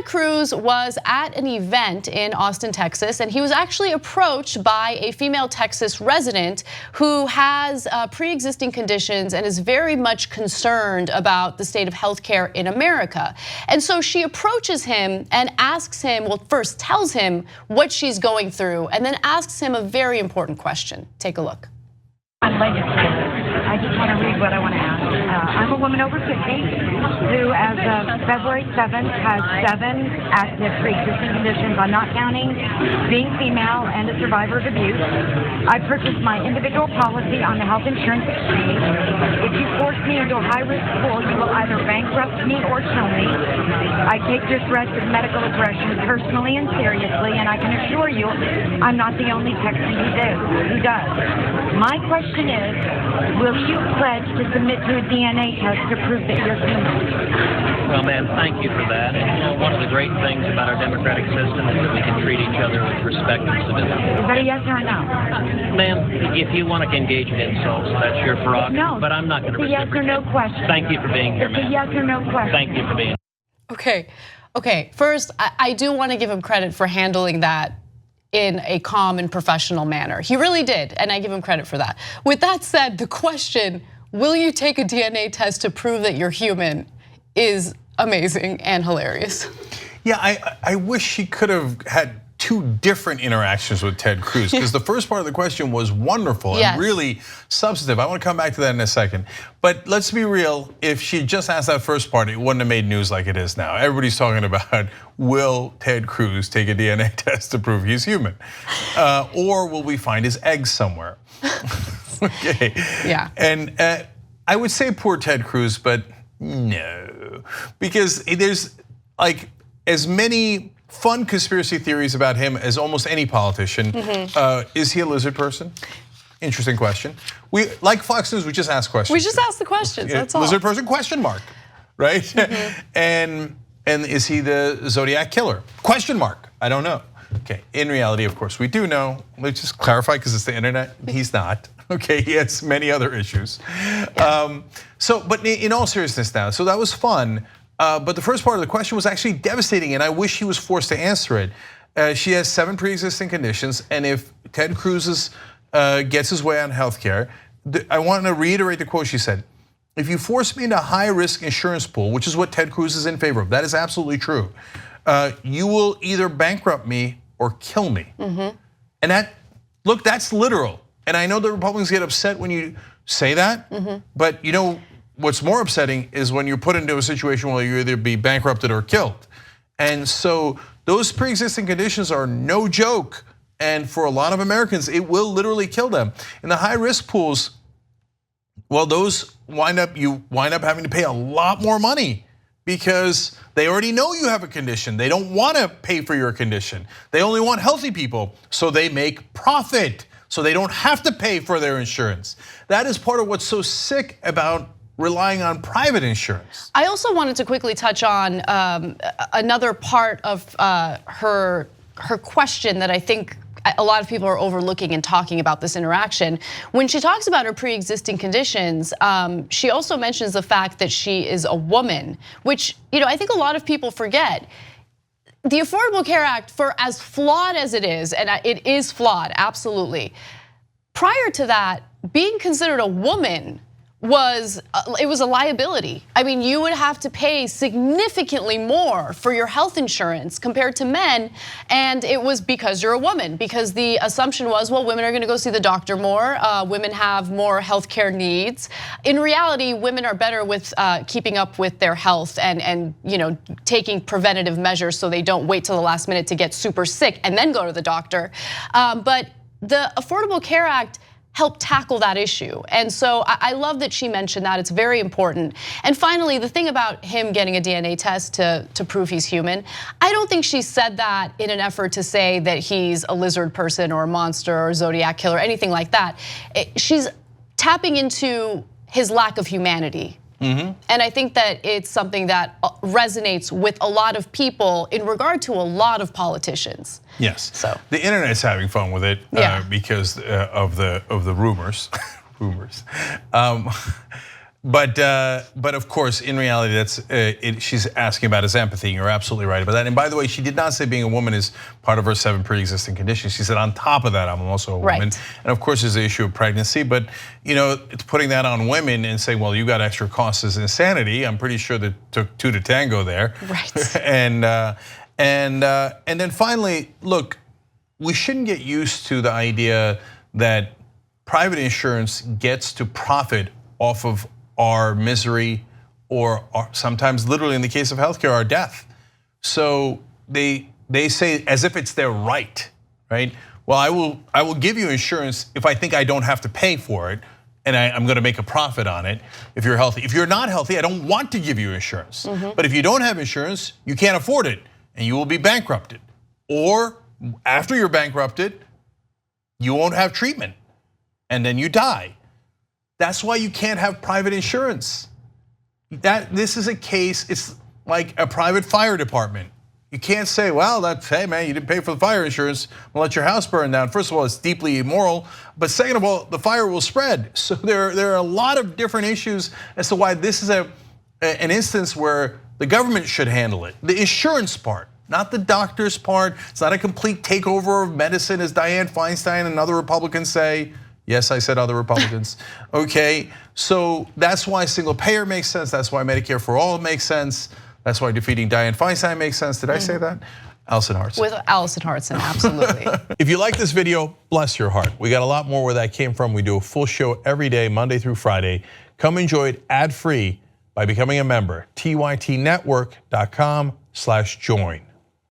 Ted Cruz was at an event in Austin, Texas, and he was actually approached by a female Texas resident who has pre-existing conditions and is very much concerned about the state of healthcare in America. And so she approaches him and asks him, well, first tells him what she's going through, and then asks him a very important question. Take a look. I'm legislator. I just want to read what I want to ask. I'm a woman over 50 who, as of February 7th, has 7 active pre-existing conditions. I'm not counting being female and a survivor of abuse. I purchased my individual policy on the health insurance exchange. If you force me into a high-risk pool, you will either bankrupt me or kill me. I take your threats of medical aggression personally and seriously, and I can assure you I'm not the only Texan who does. My question is, will you pledge to submit to a DNA test to prove that you're human? Well, ma'am, thank you for that. And one of the great things about our democratic system is that we can treat each other with respect and civility. Is that a yes or a no? Ma'am, if you want to engage in insults, that's your prerogative. No, but I'm not going to. It's a yes or no question. Thank you for being here, ma'am. It's a yes or no question. Thank you for being. Okay. First, I do want to give him credit for handling that in a calm and professional manner. He really did, and I give him credit for that. With that said, the question, will you take a DNA test to prove that you're human, is amazing and hilarious. Yeah, I wish she could have had 2 different interactions with Ted Cruz, because the first part of the question was wonderful and really substantive. I want to come back to that in a second. But let's be real, if she just asked that first part, it wouldn't have made news like it is now. Everybody's talking about, will Ted Cruz take a DNA test to prove he's human? Or will we find his eggs somewhere? Okay. Yeah. And I would say poor Ted Cruz, but no. Because there's like as many fun conspiracy theories about him as almost any politician. Is he a lizard person? Interesting question. We, like Fox News, we just ask questions. We just ask the questions, that's all. Lizard person, question mark, right? And is he the Zodiac killer? Question mark, I don't know. Okay, in reality, of course, we do know. Let's just clarify, because it's the internet, he's not. Okay, he has many other issues. But in all seriousness now, so that was fun. But the first part of the question was actually devastating, and I wish he was forced to answer it. She has 7 pre-existing conditions, and if Ted Cruz gets his way on healthcare, I want to reiterate the quote she said. If you force me into a high-risk insurance pool, which is what Ted Cruz is in favor of, that is absolutely true, you will either bankrupt me or kill me. And look, that's literal. And I know the Republicans get upset when you say that, but you know, what's more upsetting is when you're put into a situation where you either be bankrupted or killed. And so those pre-existing conditions are no joke. And for a lot of Americans, it will literally kill them. In the high risk pools, well, those you wind up having to pay a lot more money because they already know you have a condition. They don't want to pay for your condition. They only want healthy people, so they make profit. So they don't have to pay for their insurance. That is part of what's so sick about relying on private insurance. I also wanted to quickly touch on another part of her question that I think a lot of people are overlooking in talking about this interaction. When she talks about her pre-existing conditions, she also mentions the fact that she is a woman, which I think a lot of people forget. The Affordable Care Act, for as flawed as it is, and it is flawed, absolutely. Prior to that, being considered a woman was a liability. I mean, you would have to pay significantly more for your health insurance compared to men, and it was because you're a woman, because the assumption was, well, women are gonna go see the doctor more, women have more healthcare needs. In reality, women are better with keeping up with their health and taking preventative measures so they don't wait till the last minute to get super sick and then go to the doctor. But the Affordable Care Act help tackle that issue. And so I love that she mentioned that, it's very important. And finally, the thing about him getting a DNA test to prove he's human, I don't think she said that in an effort to say that he's a lizard person or a monster or a Zodiac killer, anything like that. She's tapping into his lack of humanity. And I think that it's something that resonates with a lot of people in regard to a lot of politicians. Yes. So the internet's having fun with it because of the rumors. But of course, in reality, that's she's asking about his empathy. You're absolutely right about that. And by the way, she did not say being a woman is part of her 7 pre-existing conditions. She said on top of that, I'm also a woman. Right. And of course, there's the issue of pregnancy. But it's putting that on women and saying, well, you got extra costs as insanity. I'm pretty sure that took 2 to tango there. Right. and then finally, look, we shouldn't get used to the idea that private insurance gets to profit off of our misery, or sometimes literally in the case of healthcare, our death. So they say as if it's their right? Well, I will give you insurance if I think I don't have to pay for it, and I'm going to make a profit on it if you're healthy. If you're not healthy, I don't want to give you insurance. But if you don't have insurance, you can't afford it, and you will be bankrupted. Or after you're bankrupted, you won't have treatment, and then you die. That's why you can't have private insurance. This is a case, it's like a private fire department. You can't say, well, hey man, you didn't pay for the fire insurance, we'll let your house burn down. First of all, it's deeply immoral, but second of all, the fire will spread. So there are a lot of different issues as to why this is an instance where the government should handle it. The insurance part, not the doctor's part. It's not a complete takeover of medicine, as Dianne Feinstein and other Republicans say. Yes, I said other Republicans. Okay, so that's why single payer makes sense. That's why Medicare for all makes sense. That's why defeating Dianne Feinstein makes sense. Did I say that? Alison Hartson. With Alison Hartson, absolutely. If you like this video, bless your heart. We got a lot more where that came from. We do a full show every day, Monday through Friday. Come enjoy it ad-free by becoming a member. tytnetwork.com/join.